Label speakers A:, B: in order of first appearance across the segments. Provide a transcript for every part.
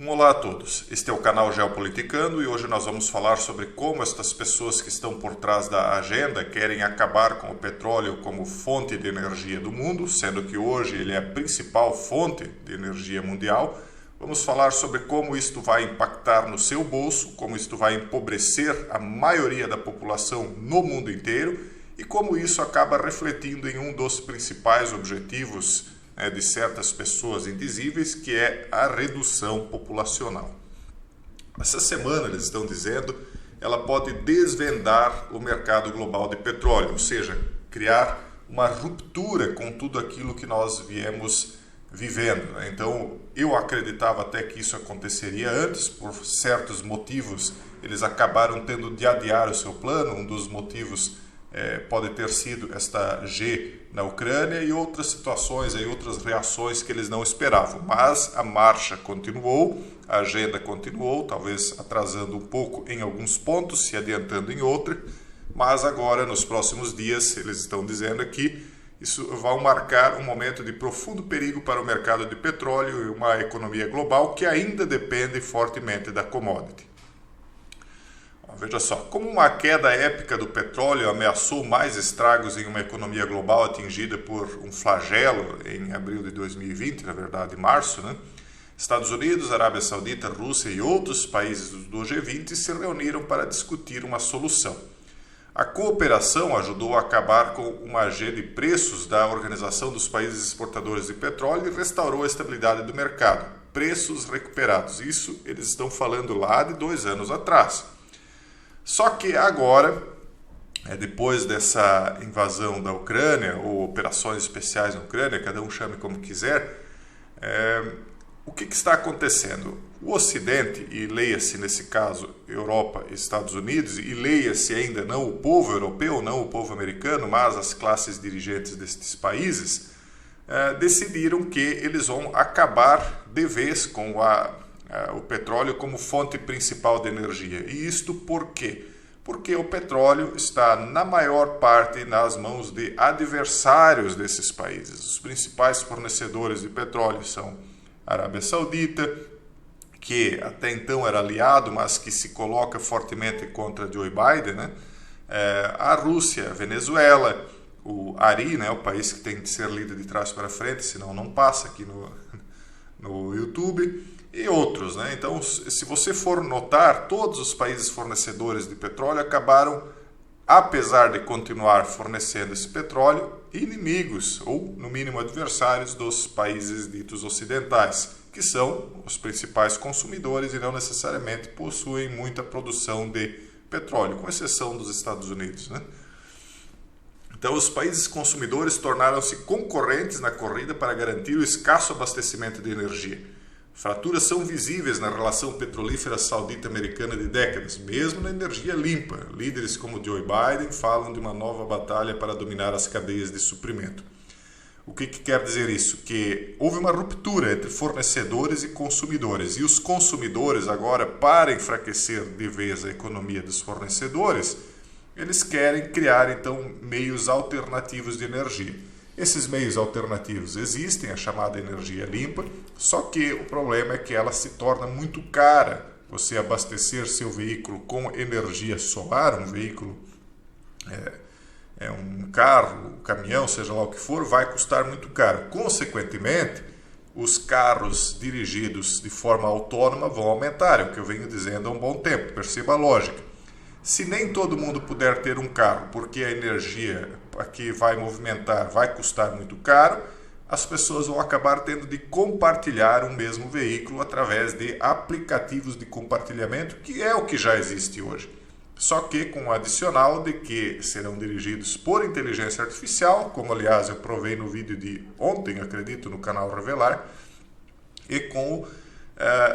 A: Olá a todos, este é o canal Geopoliticando e hoje nós vamos falar sobre como estas pessoas que estão por trás da agenda querem acabar com o petróleo como fonte de energia do mundo, sendo que hoje ele é a principal fonte de energia mundial. Vamos falar sobre como isto vai impactar no seu bolso, como isto vai empobrecer a maioria da população no mundo inteiro e como isso acaba refletindo em um dos principais objetivos de certas pessoas indizíveis, que é a redução populacional. Essa semana, eles estão dizendo, ela pode desvendar o mercado global de petróleo, ou seja, criar uma ruptura com tudo aquilo que nós viemos vivendo. Então, eu acreditava até que isso aconteceria antes, por certos motivos, eles acabaram tendo de adiar o seu plano. Um dos motivos pode ter sido esta G na Ucrânia e outras situações, outras reações que eles não esperavam. Mas a marcha continuou, a agenda continuou, talvez atrasando um pouco em alguns pontos, se adiantando em outros, mas agora, nos próximos dias, eles estão dizendo aqui, isso vai marcar um momento de profundo perigo para o mercado de petróleo e uma economia global que ainda depende fortemente da commodity. Veja só, como uma queda épica do petróleo ameaçou mais estragos em uma economia global atingida por um flagelo em abril de 2020, na verdade março, Estados Unidos, Arábia Saudita, Rússia e outros países do G20 se reuniram para discutir uma solução. A cooperação ajudou a acabar com uma G de preços da Organização dos Países Exportadores de Petróleo e restaurou a estabilidade do mercado. Preços recuperados, isso eles estão falando lá de 2 anos atrás. Só que agora, depois dessa invasão da Ucrânia, ou operações especiais na Ucrânia, cada um chame como quiser, o que está acontecendo? O Ocidente, e leia-se nesse caso Europa e Estados Unidos, e leia-se ainda não o povo europeu, não o povo americano, mas as classes dirigentes destes países, decidiram que eles vão acabar de vez com o petróleo como fonte principal de energia. E isto por quê? Porque o petróleo está, na maior parte, nas mãos de adversários desses países. Os principais fornecedores de petróleo são a Arábia Saudita, que até então era aliado, mas que se coloca fortemente contra Joe Biden, a Rússia, a Venezuela, o ARI, o país que tem que ser lido de trás para frente, senão não passa aqui no YouTube, e outros. Então, se você for notar, todos os países fornecedores de petróleo acabaram, apesar de continuar fornecendo esse petróleo, inimigos, ou no mínimo adversários dos países ditos ocidentais, que são os principais consumidores e não necessariamente possuem muita produção de petróleo, com exceção dos Estados Unidos. Então, os países consumidores tornaram-se concorrentes na corrida para garantir o escasso abastecimento de energia. Fraturas são visíveis na relação petrolífera saudita-americana de décadas, mesmo na energia limpa. Líderes como Joe Biden falam de uma nova batalha para dominar as cadeias de suprimento. O que quer dizer isso? Que houve uma ruptura entre fornecedores e consumidores. E os consumidores agora, para enfraquecer de vez a economia dos fornecedores, eles querem criar então meios alternativos de energia. Esses meios alternativos existem, a chamada energia limpa, só que o problema é que ela se torna muito cara. Você abastecer seu veículo com energia solar, um veículo, um carro, um caminhão, seja lá o que for, vai custar muito caro. Consequentemente, os carros dirigidos de forma autônoma vão aumentar, é o que eu venho dizendo há um bom tempo, perceba a lógica. Se nem todo mundo puder ter um carro, porque a energia que vai movimentar vai custar muito caro, as pessoas vão acabar tendo de compartilhar um mesmo veículo através de aplicativos de compartilhamento, que é o que já existe hoje. Só que com o adicional de que serão dirigidos por inteligência artificial, como aliás eu provei no vídeo de ontem, acredito, no canal Revelar, e com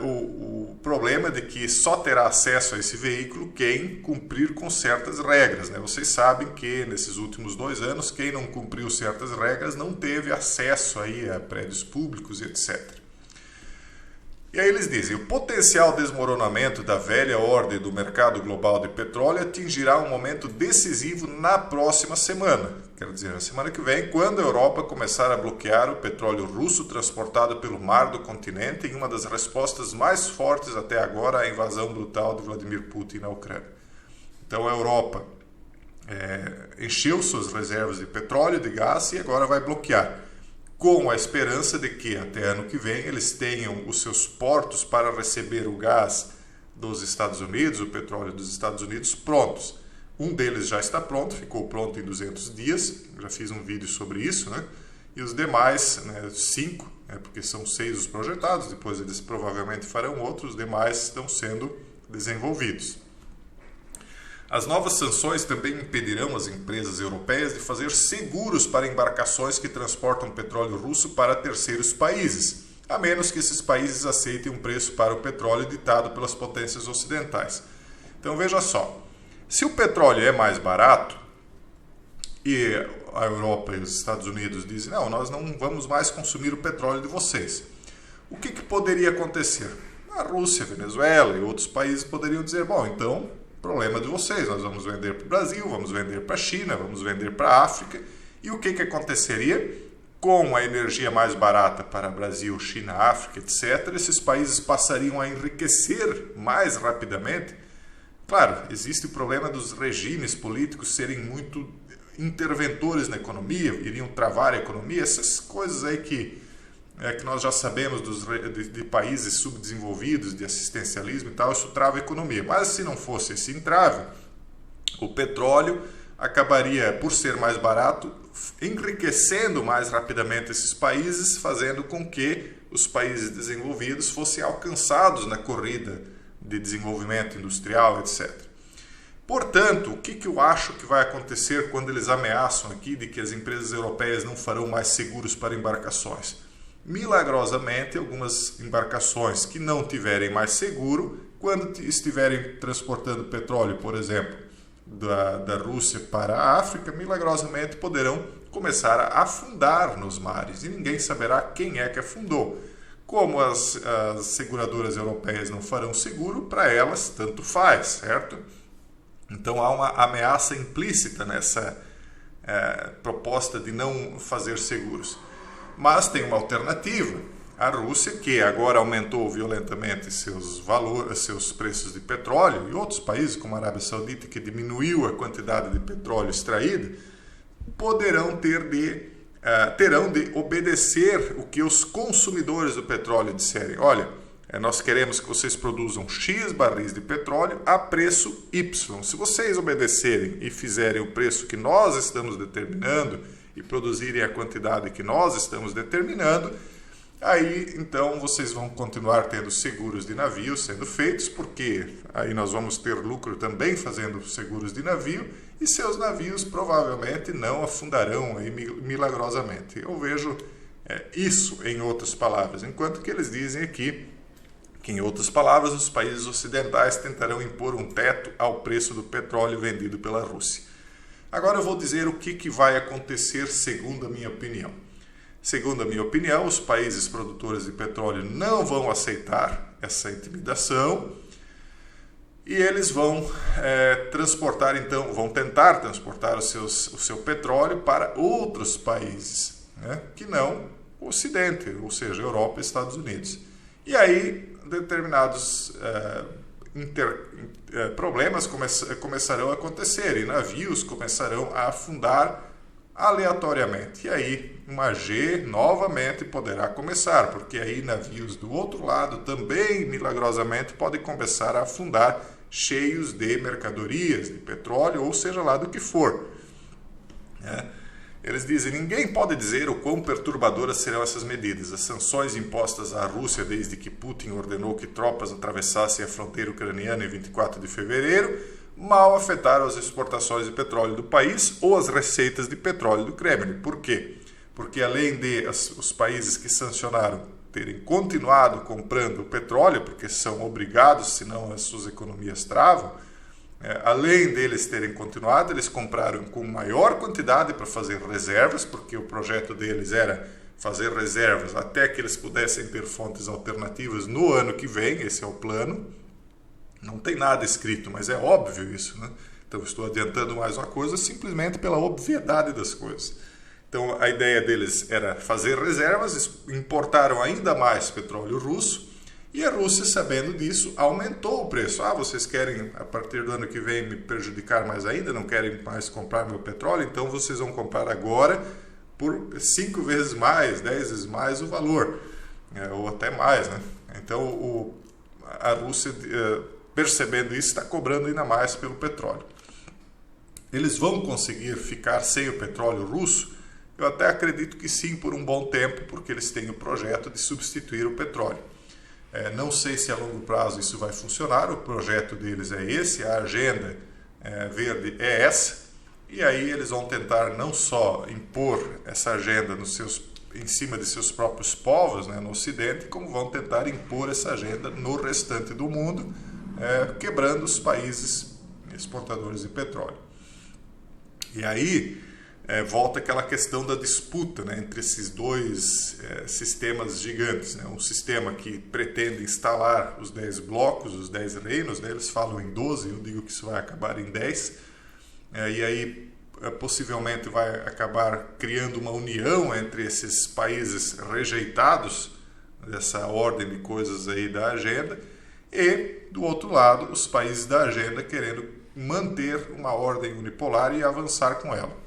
A: o problema de que só terá acesso a esse veículo quem cumprir com certas regras. Vocês sabem que nesses últimos 2 anos, quem não cumpriu certas regras não teve acesso aí a prédios públicos, etc. E aí eles dizem, o potencial desmoronamento da velha ordem do mercado global de petróleo atingirá um momento decisivo na próxima semana. Quer dizer, na semana que vem, quando a Europa começar a bloquear o petróleo russo transportado pelo mar do continente em uma das respostas mais fortes até agora à invasão brutal de Vladimir Putin na Ucrânia. Então a Europa encheu suas reservas de petróleo e de gás e agora vai bloquear, com a esperança de que até ano que vem eles tenham os seus portos para receber o gás dos Estados Unidos, o petróleo dos Estados Unidos, prontos. Um deles já está pronto, ficou pronto em 200 dias, já fiz um vídeo sobre isso, né? E os demais, 5, porque são 6 os projetados, depois eles provavelmente farão outros, os demais estão sendo desenvolvidos. As novas sanções também impedirão as empresas europeias de fazer seguros para embarcações que transportam petróleo russo para terceiros países, a menos que esses países aceitem um preço para o petróleo ditado pelas potências ocidentais. Então veja só, se o petróleo é mais barato e a Europa e os Estados Unidos dizem, não, nós não vamos mais consumir o petróleo de vocês, o que poderia acontecer? A Rússia, a Venezuela e outros países poderiam dizer, bom, então problema de vocês, nós vamos vender para o Brasil, vamos vender para a China, vamos vender para a África. E o que aconteceria? Com a energia mais barata para Brasil, China, África, etc., esses países passariam a enriquecer mais rapidamente. Claro, existe o problema dos regimes políticos serem muito interventores na economia, iriam travar a economia, essas coisas aí que nós já sabemos de países subdesenvolvidos, de assistencialismo e tal, isso trava a economia. Mas se não fosse esse entrave, o petróleo acabaria, por ser mais barato, enriquecendo mais rapidamente esses países, fazendo com que os países desenvolvidos fossem alcançados na corrida de desenvolvimento industrial, etc. Portanto, o que eu acho que vai acontecer quando eles ameaçam aqui de que as empresas europeias não farão mais seguros para embarcações? Milagrosamente, algumas embarcações que não tiverem mais seguro, quando estiverem transportando petróleo, por exemplo, da Rússia para a África, milagrosamente poderão começar a afundar nos mares e ninguém saberá quem é que afundou. Como as seguradoras europeias não farão seguro, para elas tanto faz, certo? Então há uma ameaça implícita nessa proposta de não fazer seguros. Mas tem uma alternativa, a Rússia, que agora aumentou violentamente seus preços de petróleo, e outros países, como a Arábia Saudita, que diminuiu a quantidade de petróleo extraído, terão de obedecer o que os consumidores do petróleo disserem. Olha, nós queremos que vocês produzam X barris de petróleo a preço Y. Se vocês obedecerem e fizerem o preço que nós estamos determinando, e produzirem a quantidade que nós estamos determinando, aí então vocês vão continuar tendo seguros de navio sendo feitos, porque aí nós vamos ter lucro também fazendo seguros de navio, e seus navios provavelmente não afundarão aí milagrosamente. Eu vejo isso em outras palavras, enquanto que eles dizem aqui que, em outras palavras, os países ocidentais tentarão impor um teto ao preço do petróleo vendido pela Rússia. Agora eu vou dizer o que vai acontecer segundo a minha opinião. Segundo a minha opinião, os países produtores de petróleo não vão aceitar essa intimidação e eles vão tentar transportar o seu petróleo para outros países, que não o Ocidente, ou seja, Europa e Estados Unidos. E aí determinados problemas começarão a acontecer e navios começarão a afundar aleatoriamente. E aí uma G novamente poderá começar, porque aí navios do outro lado também milagrosamente podem começar a afundar cheios de mercadorias, de petróleo, ou seja lá do que for. Eles dizem, ninguém pode dizer o quão perturbadoras serão essas medidas. As sanções impostas à Rússia desde que Putin ordenou que tropas atravessassem a fronteira ucraniana em 24 de fevereiro mal afetaram as exportações de petróleo do país ou as receitas de petróleo do Kremlin. Por quê? Porque além de os países que sancionaram terem continuado comprando o petróleo, porque são obrigados, senão as suas economias travam, além deles terem continuado, eles compraram com maior quantidade para fazer reservas, porque o projeto deles era fazer reservas até que eles pudessem ter fontes alternativas no ano que vem, esse é o plano. Não tem nada escrito, mas é óbvio isso, né? Então estou adiantando mais uma coisa simplesmente pela obviedade das coisas. Então a ideia deles era fazer reservas, importaram ainda mais petróleo russo, e a Rússia, sabendo disso, aumentou o preço. Vocês querem, a partir do ano que vem, me prejudicar mais ainda, não querem mais comprar meu petróleo, então vocês vão comprar agora por 5 vezes mais, 10 vezes mais o valor, ou até mais, né? Então a Rússia, percebendo isso, está cobrando ainda mais pelo petróleo. Eles vão conseguir ficar sem o petróleo russo? Eu até acredito que sim, por um bom tempo, porque eles têm o projeto de substituir o petróleo. Não sei se a longo prazo isso vai funcionar, o projeto deles é esse, a agenda verde é essa, e aí eles vão tentar não só impor essa agenda em cima de seus próprios povos, né, no Ocidente, como vão tentar impor essa agenda no restante do mundo, quebrando os países exportadores de petróleo. E aí volta aquela questão da disputa, né, entre esses dois sistemas gigantes, né? Um sistema que pretende instalar os 10 blocos, os 10 reinos, né? Eles falam em 12, eu digo que isso vai acabar em 10, e aí possivelmente vai acabar criando uma união entre esses países rejeitados dessa ordem de coisas aí da agenda, e do outro lado os países da agenda querendo manter uma ordem unipolar e avançar com ela.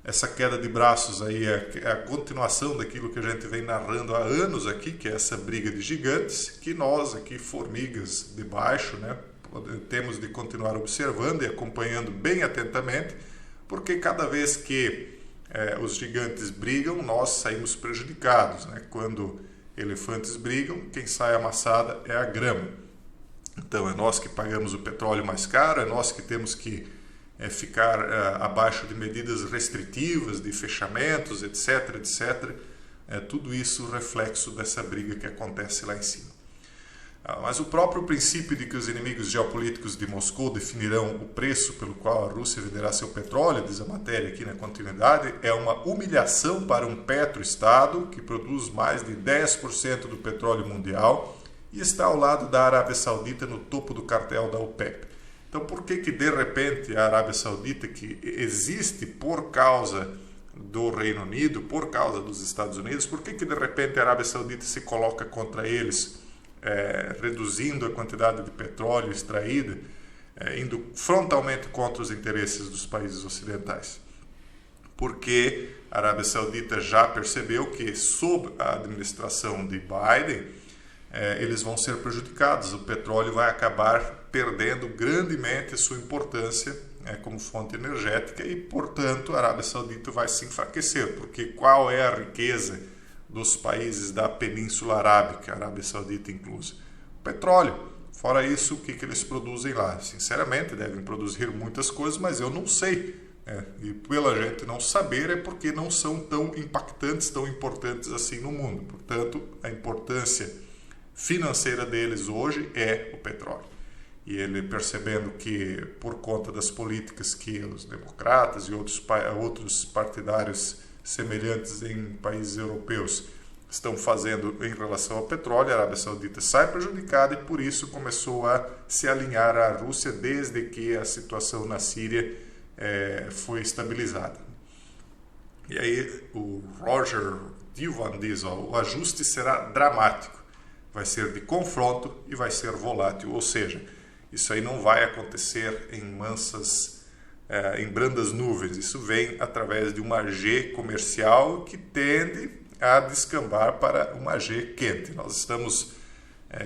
A: Essa queda de braços aí é a continuação daquilo que a gente vem narrando há anos aqui, que é essa briga de gigantes, que nós aqui, formigas de baixo, né, temos de continuar observando e acompanhando bem atentamente, porque cada vez que os gigantes brigam, nós saímos prejudicados, né? Quando elefantes brigam, quem sai amassada é a grama. Então é nós que pagamos o petróleo mais caro, é nós que temos que ficar abaixo de medidas restritivas, de fechamentos, etc, etc. Tudo isso reflexo dessa briga que acontece lá em cima. Mas o próprio princípio de que os inimigos geopolíticos de Moscou definirão o preço pelo qual a Rússia venderá seu petróleo, diz a matéria aqui na continuidade, é uma humilhação para um petroestado que produz mais de 10% do petróleo mundial e está ao lado da Arábia Saudita no topo do cartel da OPEP. Então, por que de repente a Arábia Saudita, que existe por causa do Reino Unido, por causa dos Estados Unidos, por que de repente a Arábia Saudita se coloca contra eles, reduzindo a quantidade de petróleo extraída, indo frontalmente contra os interesses dos países ocidentais? Porque a Arábia Saudita já percebeu que, sob a administração de Biden, eles vão ser prejudicados, o petróleo vai acabar perdendo grandemente a sua importância como fonte energética e, portanto, a Arábia Saudita vai se enfraquecer, porque qual é a riqueza dos países da Península Arábica, a Arábia Saudita inclusa? Petróleo. Fora isso, o que eles produzem lá? Sinceramente, devem produzir muitas coisas, mas eu não sei. E pela gente não saber é porque não são tão impactantes, tão importantes assim no mundo. Portanto, a importância financeira deles hoje é o petróleo. E ele, percebendo que, por conta das políticas que os democratas e outros partidários semelhantes em países europeus estão fazendo em relação ao petróleo, a Arábia Saudita sai prejudicada e por isso começou a se alinhar à Rússia desde que a situação na Síria foi estabilizada. E aí o Roger Divan diz, o ajuste será dramático, vai ser de confronto e vai ser volátil, ou seja, isso aí não vai acontecer em brandas nuvens, isso vem através de uma G comercial que tende a descambar para uma G quente. Nós estamos,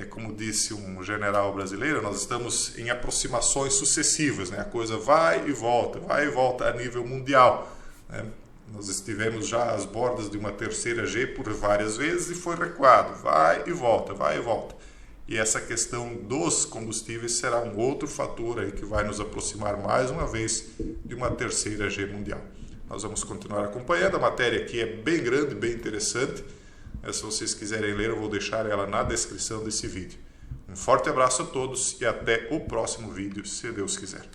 A: como disse um general brasileiro, nós estamos em aproximações sucessivas, né? A coisa vai e volta a nível mundial, né? Nós estivemos já às bordas de uma terceira G por várias vezes e foi recuado, vai e volta. E essa questão dos combustíveis será um outro fator aí que vai nos aproximar mais uma vez de uma terceira G mundial. Nós vamos continuar acompanhando, a matéria aqui é bem grande, bem interessante. Se vocês quiserem ler, eu vou deixar ela na descrição desse vídeo. Um forte abraço a todos e até o próximo vídeo, se Deus quiser.